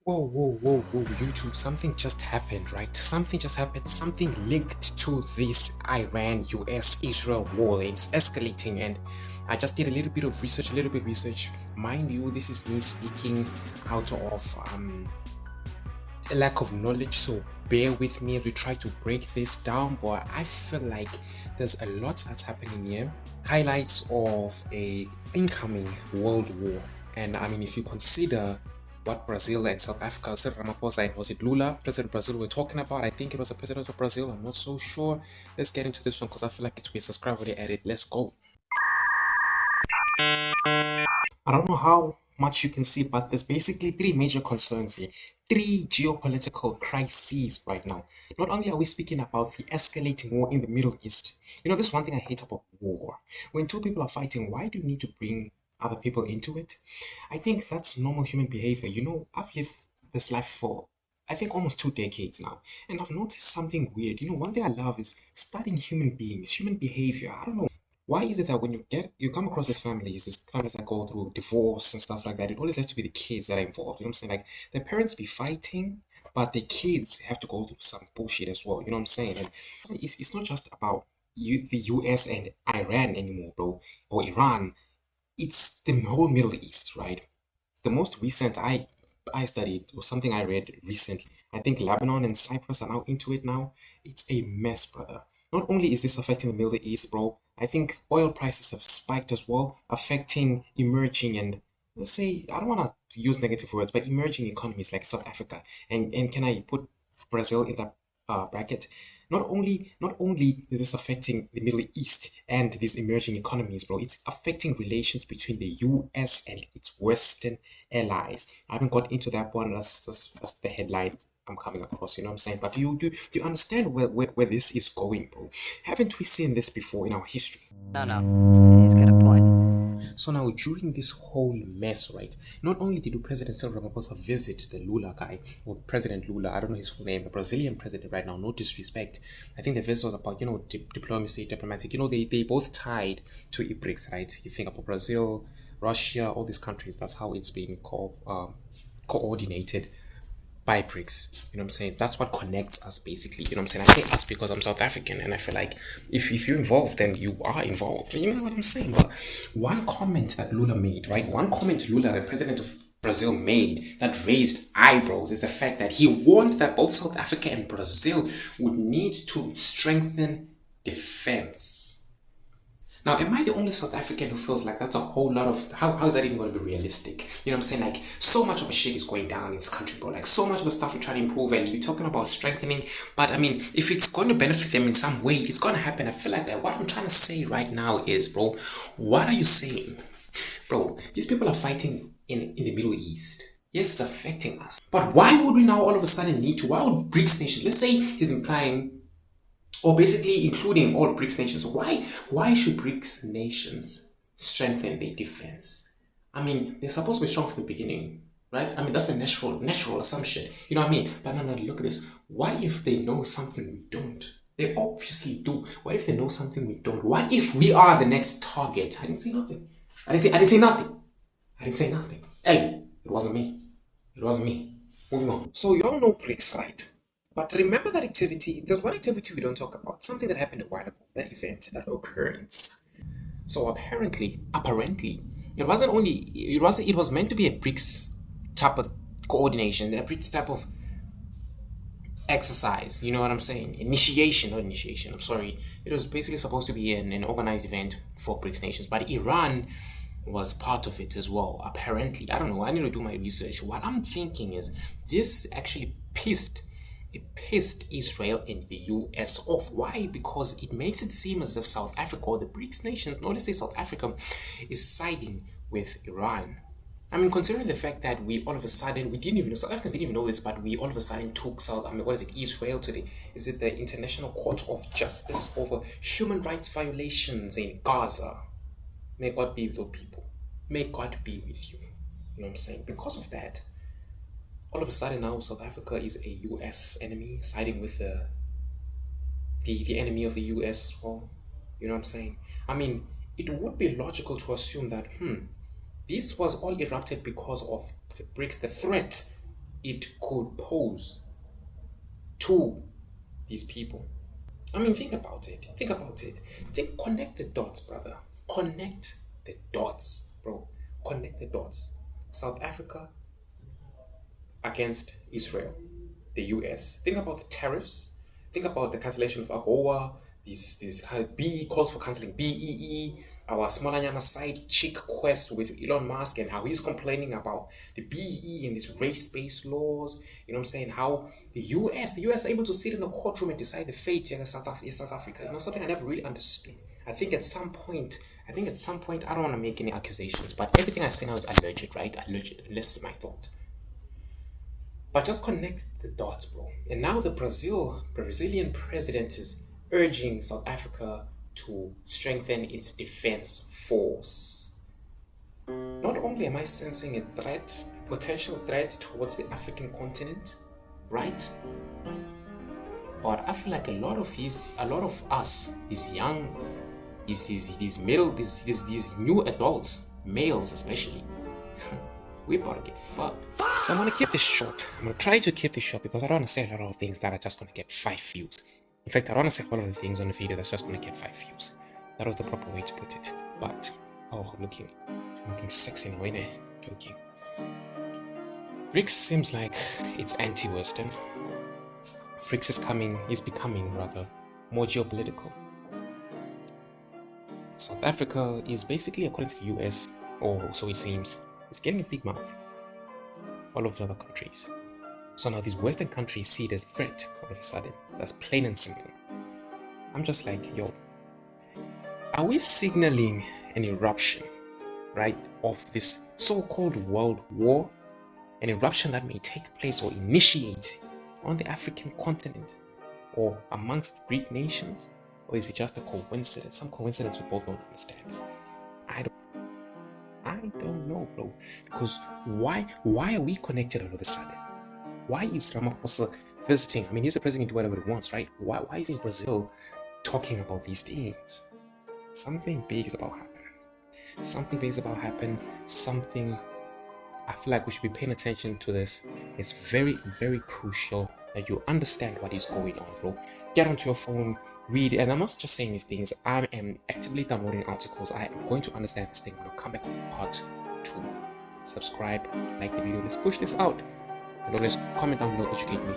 Whoa, YouTube, something just happened, right? Something just happened, something linked to this Iran US Israel war. It's escalating, and I just did a little bit of research, Mind you, this is me speaking out of a lack of knowledge, so bear with me as we try to break this down. But I feel like there's a lot that's happening here. Highlights of a incoming world war. And I mean, if you consider what Brazil and South Africa, Cyril Ramaphosa and was it Lula, President of Brazil, were talking about, I think it was the President of Brazil, I'm not so sure. Let's get into this one because I feel like it's weird. Subscribe already at it. Let's go. I don't know how much you can see, but there's basically three major concerns here. Three geopolitical crises right now. Not only are we speaking about the escalating war in the Middle East, this is one thing I hate about war. When two people are fighting, why do you need to bring other people into it? I think that's normal human behavior. I've lived this life for I think almost 2 decades now, and I've noticed something weird. One thing I love is studying human beings, human behavior. I don't know why is it that when you come across these families that go through divorce and stuff like that, it always has to be the kids that are involved. You know what I'm saying? Like the parents be fighting, but the kids have to go through some bullshit as well. You know what I'm saying? And it's not just about the US and Iran anymore, bro, or Iran. It's the whole Middle East, right? The most recent I studied was something I read recently. I think Lebanon and Cyprus are now into it now. It's a mess, brother. Not only is this affecting the Middle East, bro, I think oil prices have spiked as well, affecting emerging and let's say I don't want to use negative words, but emerging economies like South Africa. And can I put Brazil in that bracket? Not only is this affecting the Middle East and these emerging economies, bro, it's affecting relations between the US and its Western allies. I haven't got into that one. That's the headline I'm coming across. You know what I'm saying? But do you understand where this is going, bro? Haven't we seen this before in our history? No, he's got a point. So now, during this whole mess, right, not only did President Cyril Ramaphosa visit the Lula guy, or President Lula, I don't know his full name, the Brazilian president right now, no disrespect. I think the visit was about, diplomacy, diplomatic. They both tied to BRICS, right? You think about Brazil, Russia, all these countries, that's how it's been coordinated by BRICS. You know what I'm saying? That's what connects us basically. You know what I'm saying? I say us because I'm South African and I feel like if you're involved, then you are involved. You know what I'm saying? But one comment that Lula made, right? One comment Lula, the president of Brazil, made that raised eyebrows is the fact that he warned that both South Africa and Brazil would need to strengthen defense. Now, am I the only South African who feels like that's a whole lot of how is that even going to be realistic? You know what I'm saying? Like so much of a shit is going down in this country, bro. Like so much of the stuff we're trying to improve and you're talking about strengthening. But I mean, if it's going to benefit them in some way, it's gonna happen. I feel like what I'm trying to say right now is, bro, what are you saying? Bro, these people are fighting in the Middle East. Yes, it's affecting us. But why would we now all of a sudden need to? Why would BRICS nations, let's say he's implying or basically including all BRICS nations. Why should BRICS nations strengthen their defense? I mean, they're supposed to be strong from the beginning, right? I mean, that's the natural assumption. You know what I mean? But no, look at this. What if they know something we don't? They obviously do. What if they know something we don't? What if we are the next target? I didn't say nothing. I didn't say nothing. I didn't say nothing. Hey, it wasn't me. It wasn't me. Moving on. So y'all know BRICS, right? But remember that activity, there's one activity we don't talk about, something that happened a while ago, that event, that occurrence. So apparently, it was meant to be a BRICS type of coordination, a BRICS type of exercise, you know what I'm saying? Not initiation, I'm sorry. It was basically supposed to be an organized event for BRICS nations, but Iran was part of it as well, apparently. I don't know, I need to do my research. What I'm thinking is this actually pissed Israel and the US off. Why? Because it makes it seem as if South Africa or the BRICS nations, no, let's say South Africa, is siding with Iran. I mean, considering the fact that we all of a sudden, we didn't even know, South Africans didn't even know this, but we all of a sudden took Israel to the International Court of Justice over human rights violations in Gaza. May God be with those people. May God be with you. You know what I'm saying? Because of that, all of a sudden now South Africa is a US enemy, siding with the enemy of the US as well. You know what I'm saying? I mean, it would be logical to assume that this was all erupted because of the BRICS, the threat it could pose to these people. I mean, think about it. Think about it. Connect the dots, brother. Connect the dots, bro. Connect the dots. South Africa against Israel, the US. Think about the tariffs. Think about the cancellation of AGOA. These BE calls for canceling BEE. Our Smolanyana side chick quest with Elon Musk and how he's complaining about the BE and these race-based laws. You know what I'm saying? How the US are able to sit in a courtroom and decide the fate here in South Africa. You know, something I never really understood. I think at some point, I don't want to make any accusations, but everything I say now is alleged, right? Alleged. This is my thought. But just connect the dots, bro. And now the Brazilian president is urging South Africa to strengthen its defense force. Not only am I sensing a threat, a potential threat towards the African continent, right? But I feel like a lot of us, these young, these new adults, males especially, we about to get fucked. So I'm gonna keep this short. I'm gonna try to keep this short because I don't wanna say a lot of things that are just gonna get 5 views. In fact, I don't wanna say a lot of things on the video that's just gonna get 5 views. That was the proper way to put it. But I'm looking sexy now, innit? Joking. BRICS seems like it's anti-Western. BRICS is becoming rather more geopolitical. South Africa is basically, according to the US, or so it seems, it's getting a big mouth. All of the other countries. So now these Western countries see it as a threat all of a sudden. That's plain and simple. I'm just like, yo, are we signaling an eruption, right, of this so-called world war? An eruption that may take place or initiate on the African continent or amongst Greek nations? Or is it just a coincidence? Some coincidence we both don't understand. I don't know, bro. Because why are we connected all of a sudden? Why is Ramaphosa visiting? I mean, he's the president, do whatever he wants, right? Why is he in Brazil talking about these things? Something big is about happening. Something I feel like we should be paying attention to this. It's very, very crucial that you understand what is going on, bro. Get onto your phone, read, and I'm not just saying these things. I am actively downloading articles. I am going to understand this thing. I'm going to come back with part 2. Subscribe, like the video. Let's push this out. And let's comment down below, educate me.